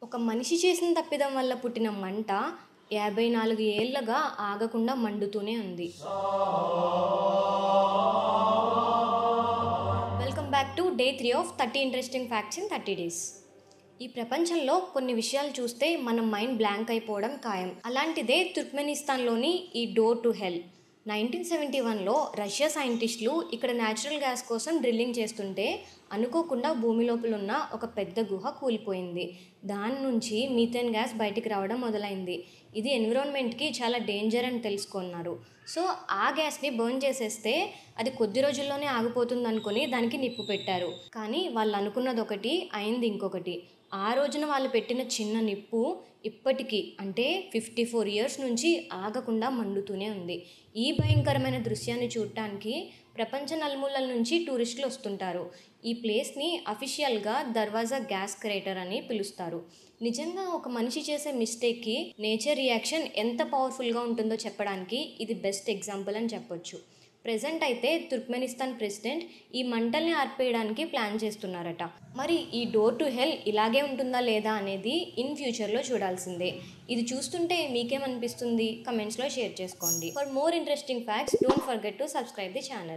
ఒక మనిషి చేసిన తప్పిదం వల్ల పుట్టిన మంట 54 ఏళ్లుగా ఆగకుండా మండుతూనే ఉంది. Welcome back to day 3 of 30 interesting facts in 30 days. ఈ ప్రపంచంలో కొన్ని విషయాలు చూస్తే మన మైండ్ బ్లాంక్ అయిపోవడం ఖాయం. అలాంటిదే తుర్క్మెనిస్తాన్లోని ఈ డోర్ టు హెల్. 1971లో రష్యా సైంటిస్టులు ఇక్కడ న్యాచురల్ గ్యాస్ కోసం డ్రిల్లింగ్ చేస్తుంటే అనుకోకుండా భూమి లోపల ఉన్న ఒక పెద్ద గుహ కూలిపోయింది. దాని నుంచి మీథేన్ గ్యాస్ బయటికి రావడం మొదలైంది. ఇది ఎన్విరాన్మెంట్కి చాలా డేంజర్ అని తెలుసుకున్నారు. సో ఆ గ్యాస్ని బర్న్ చేసేస్తే అది కొద్ది రోజుల్లోనే ఆగిపోతుంది అనుకుని దానికి నిప్పు పెట్టారు. కానీ వాళ్ళు అనుకున్నది ఒకటి, అయింది ఇంకొకటి. ఆ రోజున వాళ్ళు పెట్టిన చిన్న నిప్పు ఇప్పటికీ అంటే 54 ఇయర్స్ నుంచి ఆగకుండా మండుతూనే ఉంది. ఈ భయంకరమైన దృశ్యాన్ని చూడటానికి ప్రపంచ నలుమూలల నుంచి టూరిస్టులు వస్తుంటారు. ఈ ప్లేస్ని అఫీషియల్గా దర్వాజా గ్యాస్ క్రేటర్ అని పిలుస్తారు. నిజంగా ఒక మనిషి చేసే మిస్టేక్కి నేచర్ రియాక్షన్ ఎంత పవర్ఫుల్గా ఉంటుందో చెప్పడానికి ఇది బెస్ట్ ఎగ్జాంపుల్ అని చెప్పొచ్చు. ప్రెజెంట్ అయితే తుర్క్మెనిస్తాన్ ప్రెసిడెంట్ ఈ మంటల్ని ఆర్పేయడానికి ప్లాన్ చేస్తున్నారట. మరి ఈ డోర్ టు హెల్ ఇలాగే ఉంటుందా లేదా అనేది ఇన్ ఫ్యూచర్లో చూడాల్సిందే. ఇది చూస్తుంటే మీకేమనిపిస్తుంది? కమెంట్స్లో షేర్ చేసుకోండి. For more interesting facts don't forget to subscribe the channel.